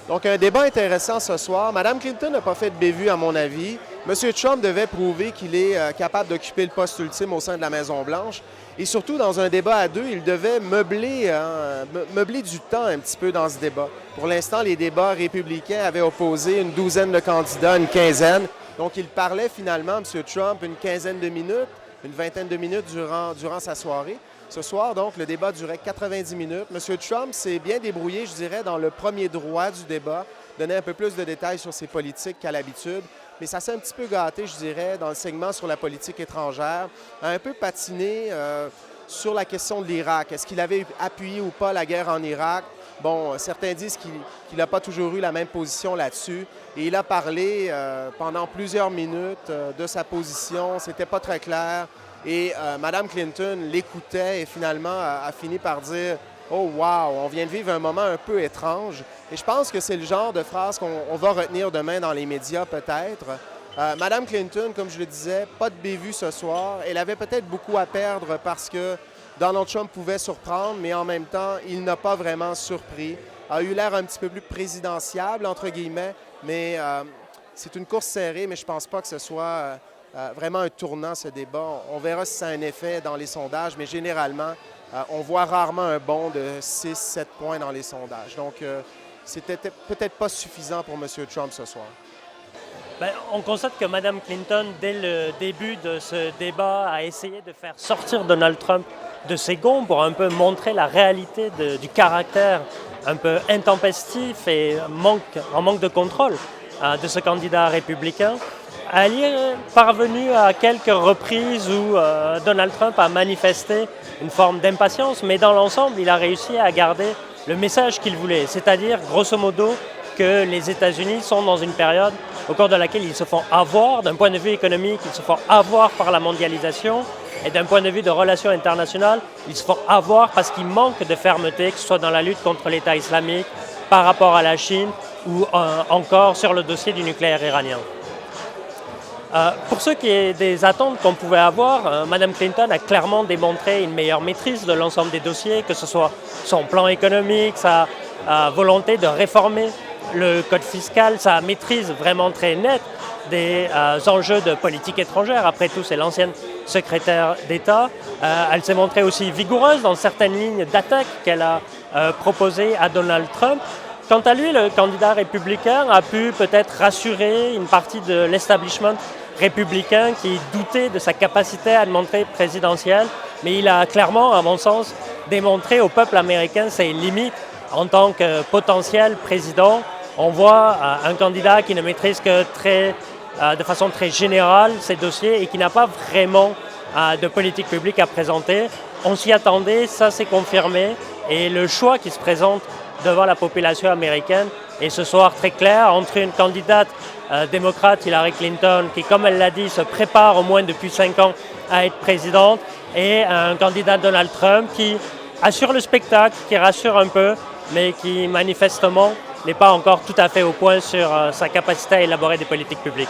Donc, un débat intéressant ce soir. Mme Clinton n'a pas fait de bévue, à mon avis. M. Trump devait prouver qu'il est capable d'occuper le poste ultime au sein de la Maison-Blanche. Et surtout, dans un débat à deux, il devait meubler du temps un petit peu dans ce débat. Pour l'instant, les débats républicains avaient opposé une douzaine de candidats, une quinzaine. Donc, il parlait finalement, M. Trump, une quinzaine de minutes, une vingtaine de minutes durant sa soirée. Ce soir, donc, le débat durait 90 minutes. M. Trump s'est bien débrouillé, je dirais, dans le premier droit du débat, donner un peu plus de détails sur ses politiques qu'à l'habitude. Mais ça s'est un petit peu gâté, je dirais, dans le segment sur la politique étrangère, a un peu patiné sur la question de l'Irak. Est-ce qu'il avait appuyé ou pas la guerre en Irak? Bon, certains disent qu'il n'a pas toujours eu la même position là-dessus. Et il a parlé pendant plusieurs minutes de sa position. C'était pas très clair. Et Mme Clinton l'écoutait et finalement a fini par dire « Oh wow, on vient de vivre un moment un peu étrange ». Et je pense que c'est le genre de phrase qu'on va retenir demain dans les médias peut-être. Mme Clinton, comme je le disais, pas de bévue ce soir. Elle avait peut-être beaucoup à perdre parce que Donald Trump pouvait surprendre, mais en même temps, il n'a pas vraiment surpris. A eu l'air un petit peu plus présidentiable, entre guillemets, mais c'est une course serrée, mais je ne pense pas que ce soit vraiment un tournant, ce débat. On verra si ça a un effet dans les sondages, mais généralement, on voit rarement un bond de 6-7 points dans les sondages. Donc, c'était peut-être pas suffisant pour M. Trump ce soir. Ben, on constate que Mme Clinton, dès le début de ce débat, a essayé de faire sortir Donald Trump de ses gonds pour un peu montrer la réalité du caractère un peu intempestif et en manque de contrôle de ce candidat républicain. Elle y est parvenue à quelques reprises où Donald Trump a manifesté une forme d'impatience, mais dans l'ensemble, il a réussi à garder le message qu'il voulait, c'est-à-dire, grosso modo, que les États-Unis sont dans une période au cours de laquelle ils se font avoir, d'un point de vue économique, ils se font avoir par la mondialisation, et d'un point de vue de relations internationales, ils se font avoir parce qu'il manque de fermeté, que ce soit dans la lutte contre l'État islamique, par rapport à la Chine, ou encore sur le dossier du nucléaire iranien. Pour ce qui est des attentes qu'on pouvait avoir, Mme Clinton a clairement démontré une meilleure maîtrise de l'ensemble des dossiers, que ce soit son plan économique, sa volonté de réformer le code fiscal, sa maîtrise vraiment très nette des enjeux de politique étrangère. Après tout, c'est l'ancienne secrétaire d'État. Elle s'est montrée aussi vigoureuse dans certaines lignes d'attaque qu'elle a proposées à Donald Trump. Quant à lui, le candidat républicain a pu peut-être rassurer une partie de l'establishment républicain qui doutait de sa capacité à le montrer présidentielle, mais il a clairement, à mon sens, démontré au peuple américain ses limites en tant que potentiel président. On voit un candidat qui ne maîtrise que de façon très générale ses dossiers et qui n'a pas vraiment de politique publique à présenter. On s'y attendait, ça s'est confirmé, et le choix qui se présente devant la population américaine est ce soir très clair entre une candidate démocrate, Hillary Clinton, qui, comme elle l'a dit, se prépare au moins depuis 5 ans à être présidente, et un candidat Donald Trump qui assure le spectacle, qui rassure un peu, mais qui manifestement n'est pas encore tout à fait au point sur sa capacité à élaborer des politiques publiques.